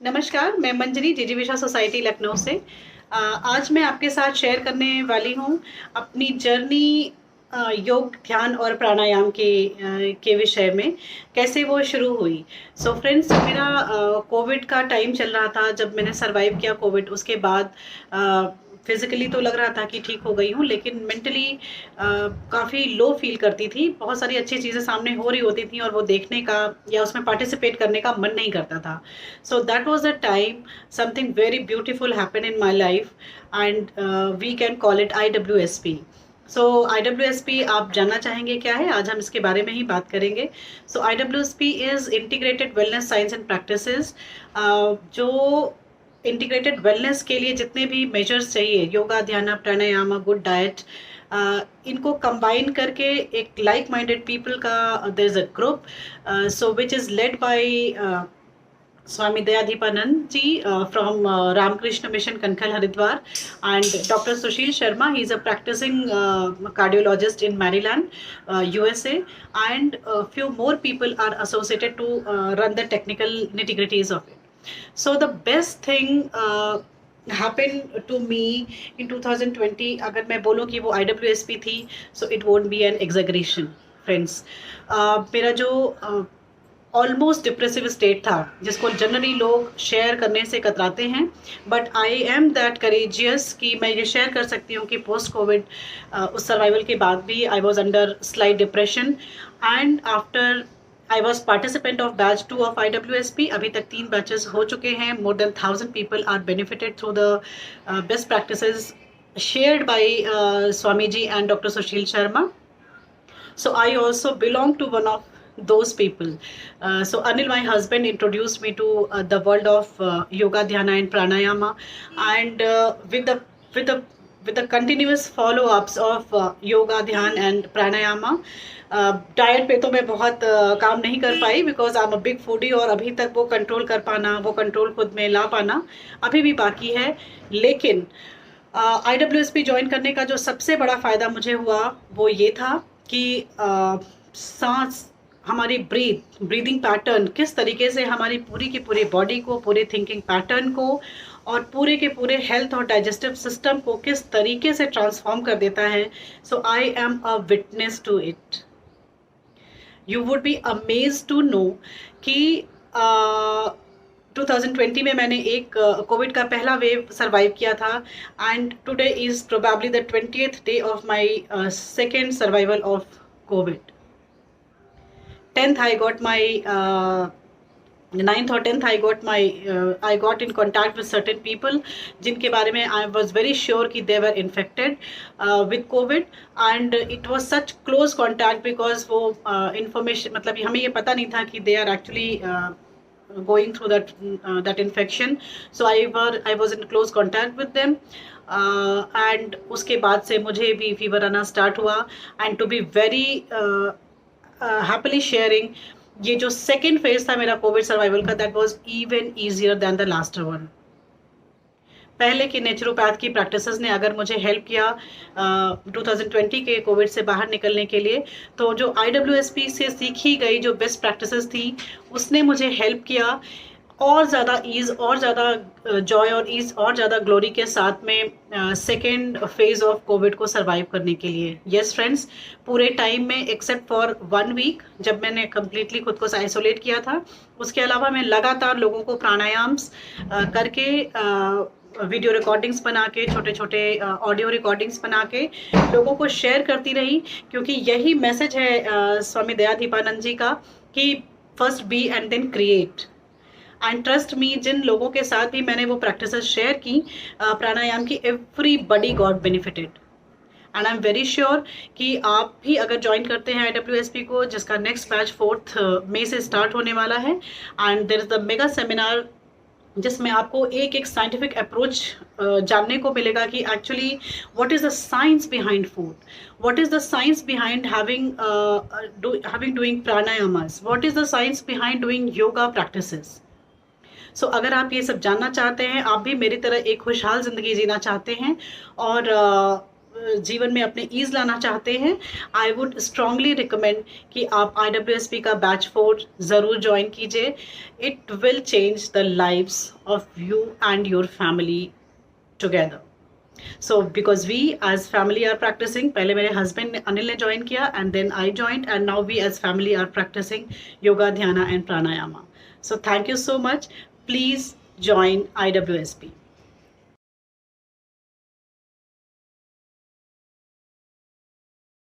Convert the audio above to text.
नमस्कार, मैं मंजरी जिजीविषा सोसाइटी लखनऊ से। आज मैं आपके साथ शेयर करने वाली हूँ अपनी जर्नी योग, ध्यान और प्राणायाम के विषय में, कैसे वो शुरू हुई। सो फ्रेंड्स, मेरा कोविड का टाइम चल रहा था जब मैंने सर्वाइव किया कोविड। उसके बाद फिज़िकली तो लग रहा था कि ठीक हो गई हूँ, लेकिन मेंटली काफ़ी लो फील करती थी। बहुत सारी अच्छी चीज़ें सामने हो रही होती थी और वो देखने का या उसमें पार्टिसिपेट करने का मन नहीं करता था। So that was the time something very beautiful happened in my life, and we can call it IWSP. So IWSP आप जानना चाहेंगे क्या है? आज हम इसके बारे में ही बात करेंगे। So IWSP is Integrated Wellness Science and Practices, जो इंटीग्रेटेड वेलनेस के लिए जितने भी मेजर्स चाहिए, योगा, ध्यान, प्राणायाम, गुड डाइट, इनको कंबाइन करके एक लाइक माइंडेड पीपल का there is a group, so which is led by Swami Dayadeepanand ji from Ramakrishna Mission Kankhal Haridwar, and Dr. Sushil Sharma. He is a practicing cardiologist in Maryland, USA, and a few more people are associated to run the technical nitty-gritties of it. So the best thing happened to me in 2020, अगर मैं बोलूँ कि वो IWSP थी, so it won't be an exaggeration, friends. मेरा जो almost depressive state था, जिसको जनरली लोग शेयर करने से कतराते हैं, but I am that courageous कि मैं ये शेयर कर सकती हूँ कि पोस्ट कोविड उस सर्वाइवल के बाद भी I was under slight depression, and after I was participant of batch 2 ऑफ IWSP। अभी तक 3 बैचेस हो चुके हैं। More than 1000 people are benefited through the best practices shared by Swami ji and Dr. Sushil Sharma. So I also belong to one of those people. So Anil, my husband, introduced me to the world of yoga, dhyana and pranayama, and with the continuous follow-ups of yoga, ध्यान and pranayama. Diet पे तो मैं बहुत काम नहीं कर पाई, because I am a big foodie, और अभी तक वो कंट्रोल कर पाना, वो कंट्रोल खुद में ला पाना अभी भी बाकी है। लेकिन IWSP ज्वाइन करने का जो सबसे बड़ा फ़ायदा मुझे हुआ वो ये था कि सांस, हमारी ब्रीदिंग पैटर्न किस तरीके से हमारी पूरी की पूरी बॉडी को, पूरे थिंकिंग पैटर्न को और पूरे के पूरे हेल्थ और डाइजेस्टिव सिस्टम को किस तरीके से ट्रांसफॉर्म कर देता है। So I am a witness to it. You would be amazed to know कि 2020 में मैंने एक कोविड का पहला वेव सर्वाइव किया था, and today is probably the 20th day of my second survival of Covid. 10th I got my 9th or 10th I got in contact with certain people जिनके बारे में I was very sure कि they were infected with COVID, and it was such close contact because वो information, मतलब हमें ये पता नहीं था कि they are actually going through that infection. So I was in close contact with them, and उसके बाद से मुझे भी फीवर आना स्टार्ट हुआ, and to be very happily sharing, ये जो सेकेंड फेज था मेरा कोविड सर्वाइवल का, that was even easier than the last one. पहले की नेचुरोपैथ की प्रैक्टिसेस ने अगर मुझे हेल्प किया 2020 के कोविड से बाहर निकलने के लिए, तो जो IWSP से सीखी गई जो बेस्ट प्रैक्टिसेस थी उसने मुझे हेल्प किया और ज़्यादा ईज़, और ज़्यादा जॉय और ईज़, और ज़्यादा ग्लोरी के साथ में सेकेंड फेज ऑफ कोविड को सर्वाइव करने के लिए। येस फ्रेंड्स, पूरे टाइम में एक्सेप्ट फॉर 1 वीक जब मैंने कम्प्लीटली खुद को आइसोलेट किया था, उसके अलावा मैं लगातार लोगों को प्राणायाम्स करके, वीडियो रिकॉर्डिंग्स बना के, छोटे छोटे ऑडियो रिकॉर्डिंग्स बना के लोगों को शेयर करती रही, क्योंकि यही मैसेज है स्वामी दयादीपानंद जी का कि first be and then create. And trust me, जिन लोगों के साथ भी मैंने वो प्रैक्टिसेस शेयर की प्राणायाम की, everybody got benefited, and I am very sure कि आप भी अगर ज्वाइन करते हैं IWSP को, जिसका नेक्स्ट बैच 4th मई से स्टार्ट होने वाला है, and there is the mega seminar जिसमें आपको एक एक साइंटिफिक अप्रोच जानने को मिलेगा कि actually what is the science behind food, what is the science behind having doing pranayamas, what is the science behind doing yoga practices. So अगर आप ये सब जानना चाहते हैं, आप भी मेरी तरह एक खुशहाल ज़िंदगी जीना चाहते हैं और जीवन में अपने ईज लाना चाहते हैं, आई वुड स्ट्रांगली रिकमेंड कि आप IWSP का बैच 4 ज़रूर ज्वाइन कीजिए. It will change the lives of you and your family together. So because we as family are practicing, पहले मेरे husband अनिल ने join किया and then I joined, and now we as family are practicing yoga, dhyana and pranayama. So thank you so much. Please join IWSP.